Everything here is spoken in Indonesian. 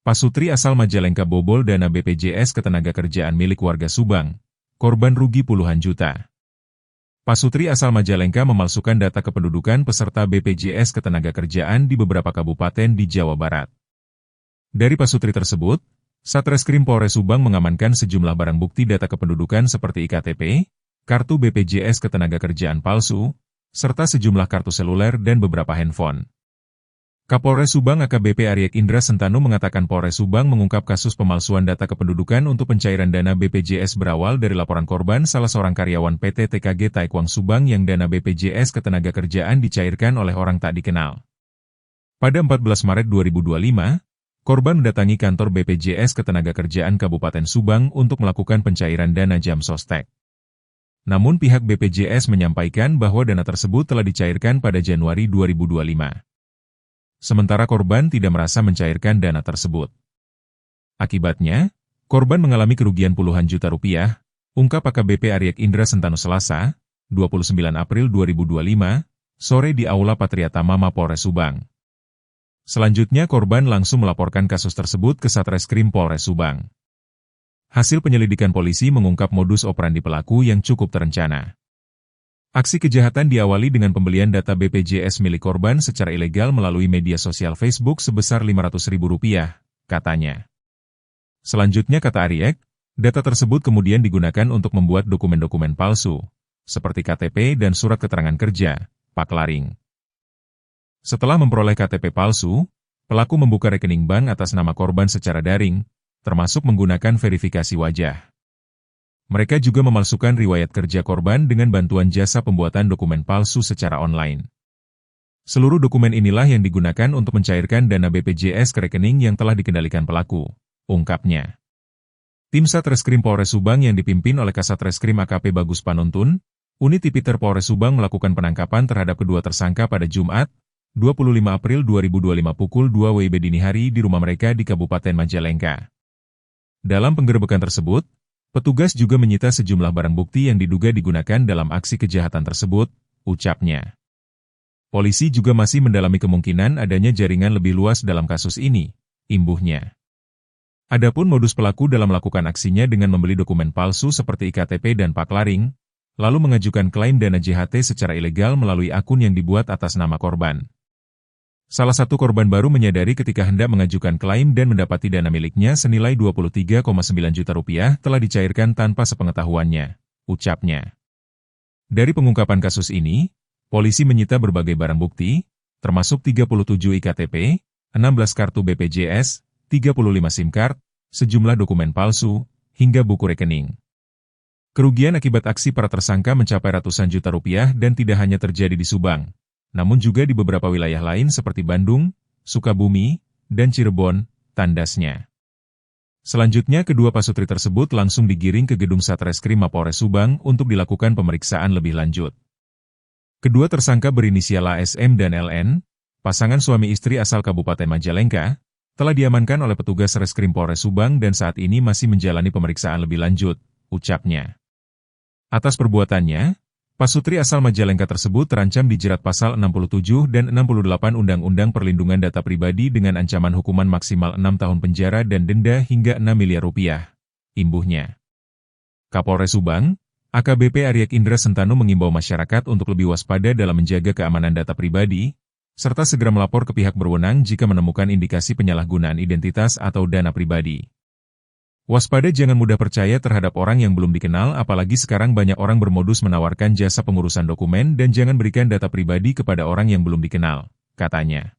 Pasutri asal Majalengka bobol dana BPJS Ketenagakerjaan milik warga Subang. Korban rugi puluhan juta. Pasutri asal Majalengka memalsukan data kependudukan peserta BPJS Ketenagakerjaan di beberapa kabupaten di Jawa Barat. Dari pasutri tersebut, Satreskrim Polres Subang mengamankan sejumlah barang bukti data kependudukan seperti IKTP, kartu BPJS Ketenagakerjaan palsu, serta sejumlah kartu seluler dan beberapa handphone. Kapolres Subang AKBP Aryek Indra Sentanu mengatakan Polres Subang mengungkap kasus pemalsuan data kependudukan untuk pencairan dana BPJS berawal dari laporan korban salah seorang karyawan PT TKG Taekwang Subang yang dana BPJS Ketenagakerjaan dicairkan oleh orang tak dikenal. Pada 14 Maret 2025, korban mendatangi kantor BPJS Ketenagakerjaan Kabupaten Subang untuk melakukan pencairan dana jam sostek. Namun pihak BPJS menyampaikan bahwa dana tersebut telah dicairkan pada Januari 2025. Sementara korban tidak merasa mencairkan dana tersebut. Akibatnya, korban mengalami kerugian puluhan juta rupiah, ungkap AKBP Aryek Indra Sentanu Selasa, 29 April 2025, sore di Aula Patriatama Mapolres Subang. Selanjutnya korban langsung melaporkan kasus tersebut ke Satreskrim Polres Subang. Hasil penyelidikan polisi mengungkap modus operandi pelaku yang cukup terencana. Aksi kejahatan diawali dengan pembelian data BPJS milik korban secara ilegal melalui media sosial Facebook sebesar Rp500.000, katanya. Selanjutnya kata Aryek, data tersebut kemudian digunakan untuk membuat dokumen-dokumen palsu, seperti KTP dan surat keterangan kerja, paklaring. Setelah memperoleh KTP palsu, pelaku membuka rekening bank atas nama korban secara daring, termasuk menggunakan verifikasi wajah. Mereka juga memalsukan riwayat kerja korban dengan bantuan jasa pembuatan dokumen palsu secara online. Seluruh dokumen inilah yang digunakan untuk mencairkan dana BPJS ke rekening yang telah dikendalikan pelaku, ungkapnya. Tim Satreskrim Polres Subang yang dipimpin oleh Kasatreskrim AKP Bagus Panuntun, Unit Tipiter Polres Subang melakukan penangkapan terhadap kedua tersangka pada Jumat, 25 April 2025 pukul 2 WIB dini hari di rumah mereka di Kabupaten Majalengka. Dalam penggerebekan tersebut, petugas juga menyita sejumlah barang bukti yang diduga digunakan dalam aksi kejahatan tersebut, ucapnya. Polisi juga masih mendalami kemungkinan adanya jaringan lebih luas dalam kasus ini, imbuhnya. Adapun modus pelaku dalam melakukan aksinya dengan membeli dokumen palsu seperti IKTP dan paklaring, lalu mengajukan klaim dana JHT secara ilegal melalui akun yang dibuat atas nama korban. Salah satu korban baru menyadari ketika hendak mengajukan klaim dan mendapati dana miliknya senilai Rp23,9 juta telah dicairkan tanpa sepengetahuannya, ucapnya. Dari pengungkapan kasus ini, polisi menyita berbagai barang bukti, termasuk 37 IKTP, 16 kartu BPJS, 35 SIM card, sejumlah dokumen palsu, hingga buku rekening. Kerugian akibat aksi para tersangka mencapai ratusan juta rupiah dan tidak hanya terjadi di Subang, namun juga di beberapa wilayah lain seperti Bandung, Sukabumi, dan Cirebon, tandasnya. Selanjutnya kedua pasutri tersebut langsung digiring ke gedung Satreskrim Mapolres Subang untuk dilakukan pemeriksaan lebih lanjut. Kedua tersangka berinisial ASM dan LN, pasangan suami istri asal Kabupaten Majalengka, telah diamankan oleh petugas Reskrim Polres Subang dan saat ini masih menjalani pemeriksaan lebih lanjut, ucapnya. Atas perbuatannya, pasutri asal Majalengka tersebut terancam dijerat pasal 67 dan 68 Undang-Undang Perlindungan Data Pribadi dengan ancaman hukuman maksimal 6 tahun penjara dan denda hingga 6 miliar rupiah, imbuhnya. Kapolres Subang, AKBP Aryek Indra Sentanu mengimbau masyarakat untuk lebih waspada dalam menjaga keamanan data pribadi, serta segera melapor ke pihak berwenang jika menemukan indikasi penyalahgunaan identitas atau dana pribadi. Waspada, jangan mudah percaya terhadap orang yang belum dikenal, apalagi sekarang banyak orang bermodus menawarkan jasa pengurusan dokumen dan jangan berikan data pribadi kepada orang yang belum dikenal, katanya.